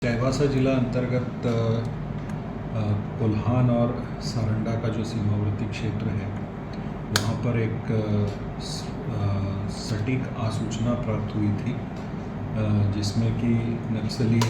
चाईबासा जिला अंतर्गत कोल्हान और सारंडा का जो सीमावर्ती क्षेत्र है वहाँ पर एक सटीक आसूचना प्राप्त हुई थी जिसमें कि नक्सली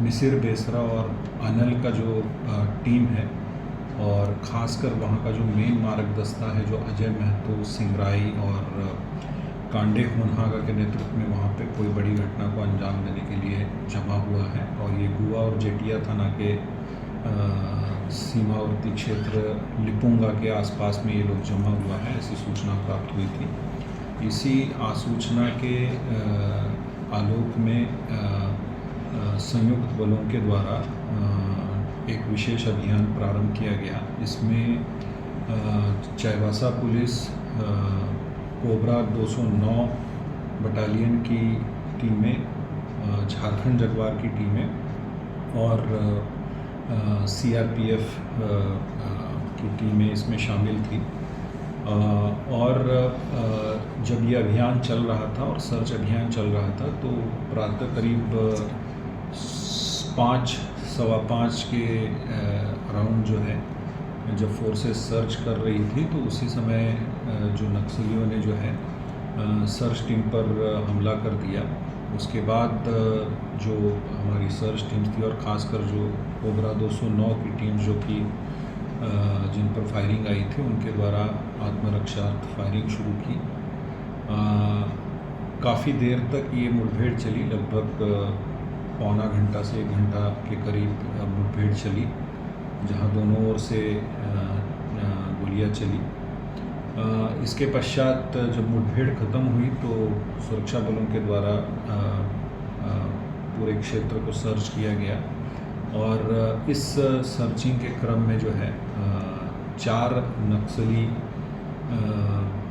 मिसिर बेसरा और अनल का जो टीम है और ख़ासकर वहाँ का जो मेन मारक दस्ता है जो अजय महतो सिंगराई और कांडे होनहागा के नेतृत्व में वहाँ पे कोई बड़ी घटना को अंजाम देने के लिए जमा हुआ है। और ये गुआ और जेटिया थाना के सीमावर्ती क्षेत्र लिपुंगा के आसपास में ये लोग जमा हुआ है, ऐसी सूचना प्राप्त हुई थी। इसी आसूचना के आलोक में संयुक्त बलों के द्वारा एक विशेष अभियान प्रारंभ किया गया। इसमें चाईबासा पुलिस कोबरा 209 बटालियन की टीमें, झारखंड जगवार की टीमें और सीआरपीएफ की टीमें इसमें शामिल थी। और जब ये अभियान चल रहा था और सर्च अभियान चल रहा था तो प्रातः करीब 5:15 के अराउंड जो है जब फोर्सेस सर्च कर रही थी तो उसी समय जो नक्सलियों ने जो है सर्च टीम पर हमला कर दिया। उसके बाद जो हमारी सर्च टीम्स थी और ख़ासकर जो कोबरा 209 की टीम जो कि जिन पर फायरिंग आई थी उनके द्वारा आत्मरक्षार्थ फायरिंग शुरू की। काफ़ी देर तक ये मुठभेड़ चली, लगभग पौना घंटा से 1 घंटा के करीब मुठभेड़ चली, जहां दोनों ओर से गोलियां चली। इसके पश्चात जब मुठभेड़ ख़त्म हुई तो सुरक्षा बलों के द्वारा पूरे क्षेत्र को सर्च किया गया और इस सर्चिंग के क्रम में जो है 4 नक्सली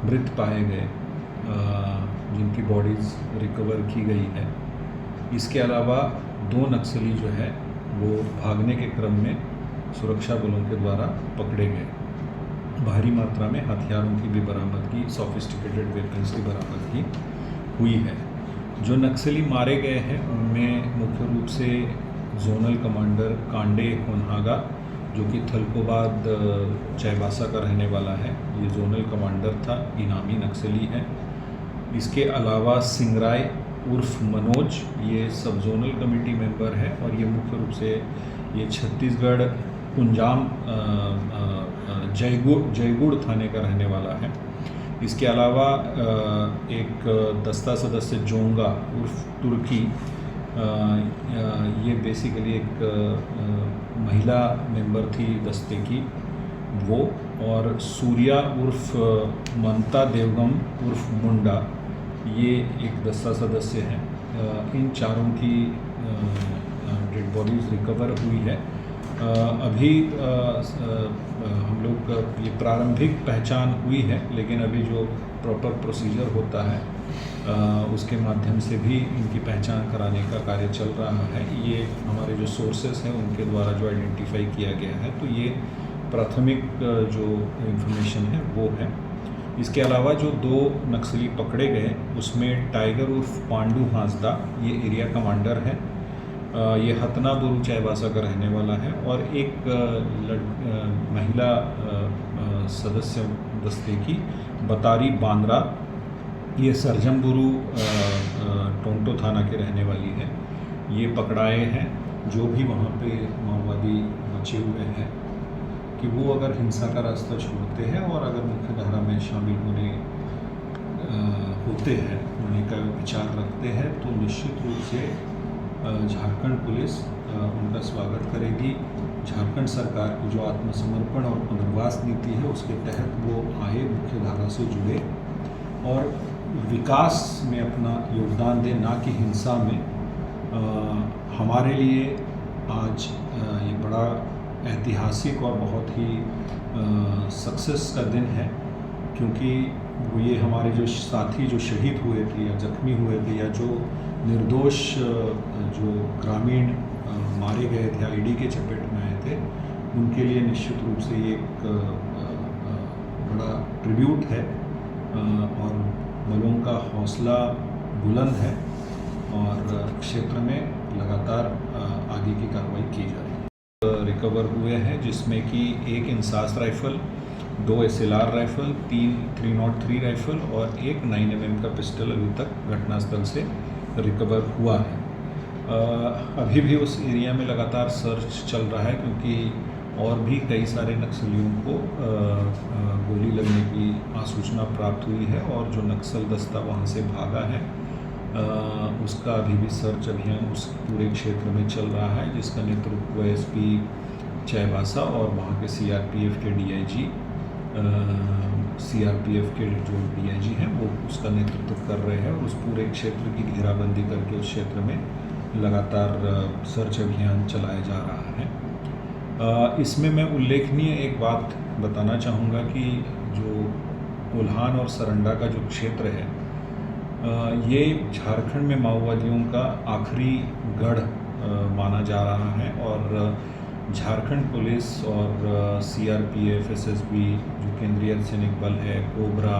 मृत पाए गए, जिनकी बॉडीज़ रिकवर की गई है। इसके अलावा 2 नक्सली जो है वो भागने के क्रम में सुरक्षा बलों के द्वारा पकड़े गए। भारी मात्रा में हथियारों की भी बरामदगी, सोफिस्टिकेटेड वेपन्स की बरामदगी हुई है। जो नक्सली मारे गए हैं उनमें मुख्य रूप से जोनल कमांडर कांडे होनहागा, जो कि थलकोबाद चाईबासा का रहने वाला है, ये जोनल कमांडर था, इनामी नक्सली है। इसके अलावा सिंगराई उर्फ मनोज, ये सब जोनल कमेटी मेंबर है और ये मुख्य रूप से ये छत्तीसगढ़ कुंजाम जयगुड़ थाने का रहने वाला है। इसके अलावा एक दस्ता सदस्य जोंगा उर्फ तुर्की, ये बेसिकली एक महिला मेंबर थी दस्ते की वो, और सूर्या उर्फ ममता देवगम उर्फ मुंडा, ये एक दस्ता सदस्य हैं। इन चारों की डेड बॉडीज़ रिकवर हुई है। अभी हम लोग ये प्रारंभिक पहचान हुई है, लेकिन अभी जो प्रॉपर प्रोसीजर होता है उसके माध्यम से भी इनकी पहचान कराने का कार्य चल रहा है। ये हमारे जो सोर्सेस हैं उनके द्वारा जो आइडेंटिफाई किया गया है, तो ये प्राथमिक जो इन्फॉर्मेशन है वो है। इसके अलावा जो 2 नक्सली पकड़े गए उसमें टाइगर उर्फ पांडू हांसदा, ये एरिया कमांडर है, ये हतना बुरु चाईबासा का रहने वाला है, और एक महिला सदस्य दस्ते की बतारी बांद्रा, ये सरजमबुरु टोंटो थाना के रहने वाली है। ये पकड़ाए हैं। जो भी वहाँ पे माओवादी बचे हुए हैं कि वो अगर हिंसा का रास्ता छोड़ते हैं और अगर मुख्यधारा में शामिल होते हैं का विचार रखते हैं तो निश्चित रूप से झारखंड पुलिस उनका स्वागत करेगी। झारखंड सरकार की जो आत्मसमर्पण और पुनर्वास नीति है उसके तहत वो आए, मुख्यधारा से जुड़े और विकास में अपना योगदान दें, ना कि हिंसा में। हमारे लिए आज ये बड़ा ऐतिहासिक और बहुत ही सक्सेस का दिन है, क्योंकि वो ये हमारे जो साथी जो शहीद हुए थे या जख्मी हुए थे या जो निर्दोष जो ग्रामीण मारे गए थे, आईडी के चपेट में आए थे, उनके लिए निश्चित रूप से ये एक बड़ा ट्रिब्यूट है और बलों का हौसला बुलंद है और क्षेत्र में लगातार आगे की कार्रवाई की जा रही है। रिकवर हुए हैं जिसमें कि एक INSAS rifle, 2 SLR rifle, 3 303 rifle और एक 9mm का पिस्टल अभी तक घटनास्थल से रिकवर हुआ है। अभी भी उस एरिया में लगातार सर्च चल रहा है क्योंकि और भी कई सारे नक्सलियों को गोली लगने की आसूचना प्राप्त हुई है और जो नक्सल दस्ता वहाँ से भागा है उसका अभी भी सर्च अभियान उस पूरे क्षेत्र में चल रहा है, जिसका नेतृत्व SP चाईबासा और वहाँ के CRPF के DIG CRPF के जो DIG हैं वो उसका नेतृत्व कर रहे हैं और उस पूरे क्षेत्र की घेराबंदी करके उस क्षेत्र में लगातार सर्च अभियान चलाया जा रहा है। इसमें मैं उल्लेखनीय एक बात बताना चाहूँगा कि जो कोल्हान और सरंडा का जो क्षेत्र है ये झारखंड में माओवादियों का आखिरी गढ़ माना जा रहा है और झारखंड पुलिस और CRPF SSB जो केंद्रीय अर्धसैनिक बल है, कोबरा,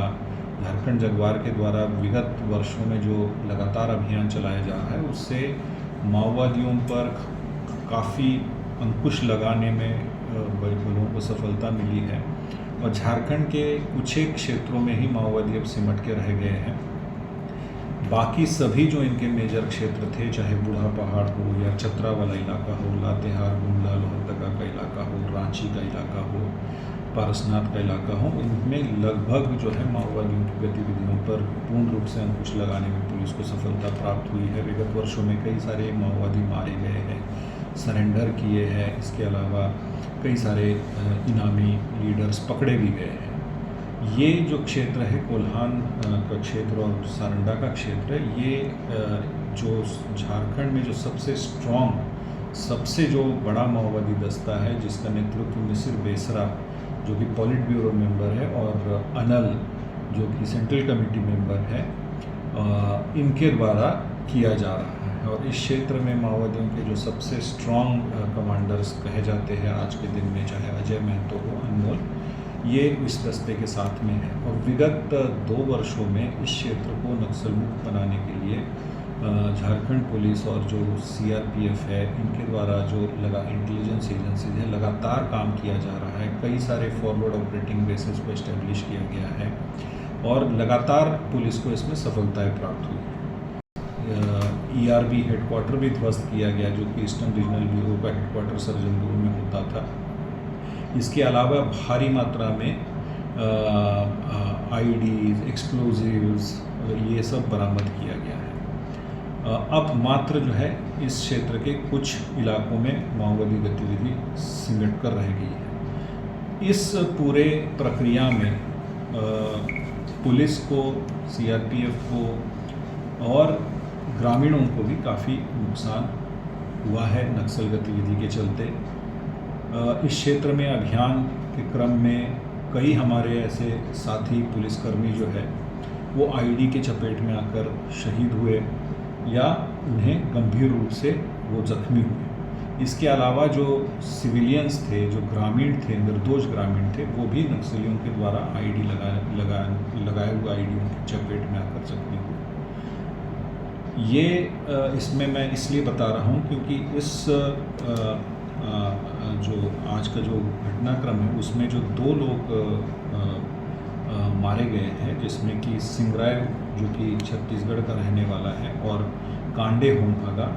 झारखंड जगुआर के द्वारा विगत वर्षों में जो लगातार अभियान चलाया जा रहा है उससे माओवादियों पर काफ़ी अंकुश लगाने में बलों को सफलता मिली है और झारखंड के कुछ एक क्षेत्रों में ही माओवादी अब सिमट के रह गए हैं। बाकी सभी जो इनके मेजर क्षेत्र थे, चाहे बूढ़ा पहाड़ हो या चतरा वाला इलाका हो, लातेहार, गुंडा, लोहरदगा का इलाका हो, रांची का इलाका हो, पारसनाथ का इलाका हो, इनमें लगभग जो है माओवादियों की गतिविधियों पर पूर्ण रूप से अंकुश लगाने में पुलिस को सफलता प्राप्त हुई है। विगत वर्षों में कई सारे माओवादी मारे गए हैं, सरेंडर किए हैं, इसके अलावा कई सारे इनामी लीडर्स पकड़े भी गए हैं। ये जो क्षेत्र है कोल्हान का क्षेत्र और सारंडा का क्षेत्र है, ये जो झारखंड में जो सबसे स्ट्रॉन्ग, सबसे जो बड़ा माओवादी दस्ता है जिसका नेतृत्व मिसिर बेसरा जो कि पॉलिट ब्यूरो मेंबर है और अनल जो कि सेंट्रल कमेटी मेंबर है, इनके द्वारा किया जा रहा है। और इस क्षेत्र में माओवादियों के जो सबसे स्ट्रॉन्ग कमांडर्स कहे जाते हैं आज के दिन में, चाहे अजय महतो हो, अनमोल, ये इस दस्ते के साथ में है। और विगत 2 वर्षों में इस क्षेत्र को नक्सल मुक्त बनाने के लिए झारखंड पुलिस और जो CRPF है इनके द्वारा जो इंटेलिजेंस एजेंसीज है लगातार काम किया जा रहा है। कई सारे फॉरवर्ड ऑपरेटिंग बेसिस को इस्टेब्लिश किया गया है और लगातार पुलिस को इसमें सफलताएं प्राप्त हुई है। ERB हेडक्वार्टर भी ध्वस्त किया गया जो कि ईस्टर्न रीजनल ब्यूरो का हेडक्वार्टर सरजनपुर में होता था। इसके अलावा भारी मात्रा में IEDs, एक्सप्लोजिव्स ये सब बरामद किया गया है। अब मात्र जो है इस क्षेत्र के कुछ इलाकों में माओवादी गतिविधि सिमट कर रह गई है। इस पूरे प्रक्रिया में पुलिस को, CRPF को और ग्रामीणों को भी काफ़ी नुकसान हुआ है नक्सल गतिविधि के चलते। इस क्षेत्र में अभियान के क्रम में कई हमारे ऐसे साथी पुलिसकर्मी जो है वो IED के चपेट में आकर शहीद हुए या उन्हें गंभीर रूप से वो जख्मी हुए। इसके अलावा जो सिविलियंस थे, जो ग्रामीण थे, निर्दोष ग्रामीण थे, वो भी नक्सलियों के द्वारा IED लगाए हुए IEDयों के चपेट में आकर जख्मी हुए। ये इसमें मैं इसलिए बता रहा हूँ क्योंकि इस जो आज का जो घटनाक्रम है उसमें जो 2 लोग मारे गए हैं, जिसमें कि सिंगराय जो कि छत्तीसगढ़ का रहने वाला है और कांडे होमभागा,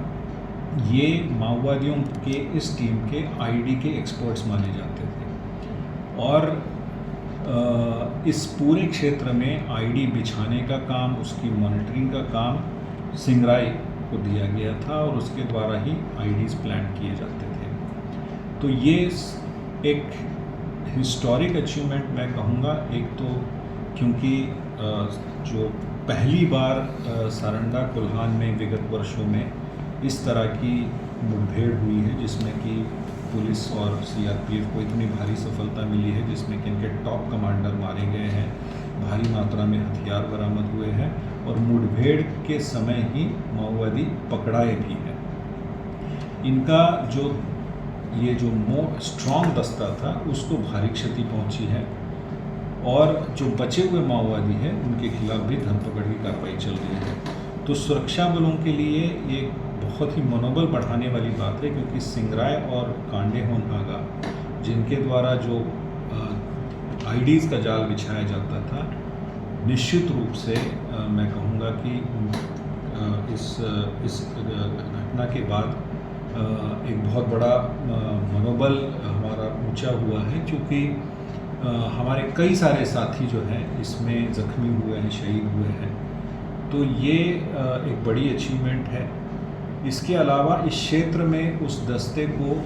ये माओवादियों के इस टीम के IED के एक्सपर्ट्स माने जाते थे। और इस पूरे क्षेत्र में IED बिछाने का काम, उसकी मॉनिटरिंग का काम सिंगराय को दिया गया था और उसके द्वारा ही IEDs प्लान किए जाते थे। तो ये एक हिस्टोरिक अचीवमेंट मैं कहूँगा। एक तो क्योंकि जो पहली बार सारंडा कोल्हान में विगत वर्षों में इस तरह की मुठभेड़ हुई है जिसमें कि पुलिस और CRPF को इतनी भारी सफलता मिली है, जिसमें कि इनके टॉप कमांडर मारे गए हैं, भारी मात्रा में हथियार बरामद हुए हैं और मुठभेड़ के समय ही माओवादी पकड़ाए भी हैं। इनका जो ये जो स्ट्रॉन्ग दस्ता था उसको भारी क्षति पहुंची है और जो बचे हुए माओवादी हैं उनके खिलाफ भी धरपकड़ की कार्रवाई चल रही है। तो सुरक्षा बलों के लिए ये बहुत ही मनोबल बढ़ाने वाली बात है, क्योंकि सिंगराय और कांडेहोन नागा जिनके द्वारा जो आईडीज़ का जाल बिछाया जाता था, निश्चित रूप से मैं कहूँगा कि इस घटना के बाद एक बहुत बड़ा मनोबल हमारा ऊंचा हुआ है, क्योंकि हमारे कई सारे साथी जो हैं इसमें ज़ख्मी हुए हैं, शहीद हुए हैं। तो ये एक बड़ी अचीवमेंट है। इसके अलावा इस क्षेत्र में उस दस्ते को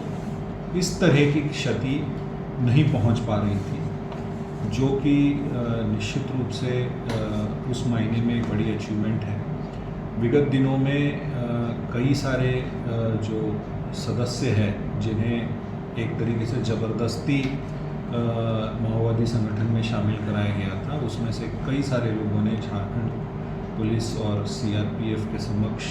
इस तरह की क्षति नहीं पहुंच पा रही थी, जो कि निश्चित रूप से उस मायने में एक बड़ी अचीवमेंट है। विगत दिनों में कई सारे जो सदस्य हैं जिन्हें एक तरीके से ज़बरदस्ती माओवादी संगठन में शामिल कराया गया था, उसमें से कई सारे लोगों ने झारखंड पुलिस और सीआरपीएफ के समक्ष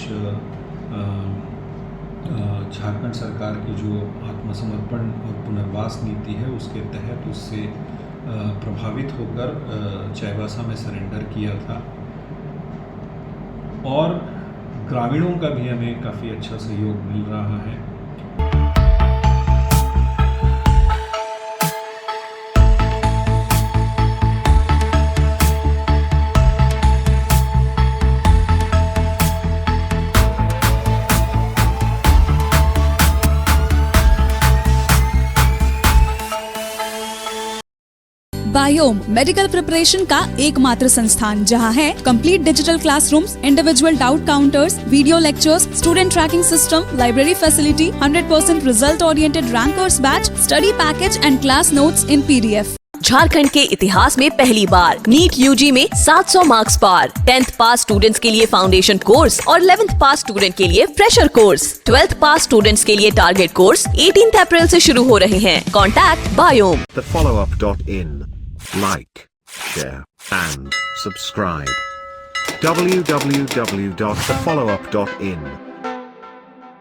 झारखंड सरकार की जो आत्मसमर्पण और पुनर्वास नीति है उसके तहत उससे प्रभावित होकर चाईबासा में सरेंडर किया था। और ग्रामीणों का भी हमें काफ़ी अच्छा सहयोग मिल रहा है। बायोम मेडिकल प्रिपरेशन का एकमात्र संस्थान जहां है complete digital classrooms, individual doubt counters, video lectures, student tracking system, library facility, 100% result oriented rankers batch, study package and class notes in PDF। Jharkhand के इतिहास में पहली बार नीट यूजी में 700 मार्क्स पार। 10th पास स्टूडेंट्स के लिए फाउंडेशन कोर्स और 11th पास student के लिए फ्रेशर कोर्स। 12th पास स्टूडेंट्स के लिए टारगेट कोर्स 18 अप्रैल से शुरू हो रहे हैं। Contact biome. thefollowup.in. Like, share and subscribe. www.thefollowup.in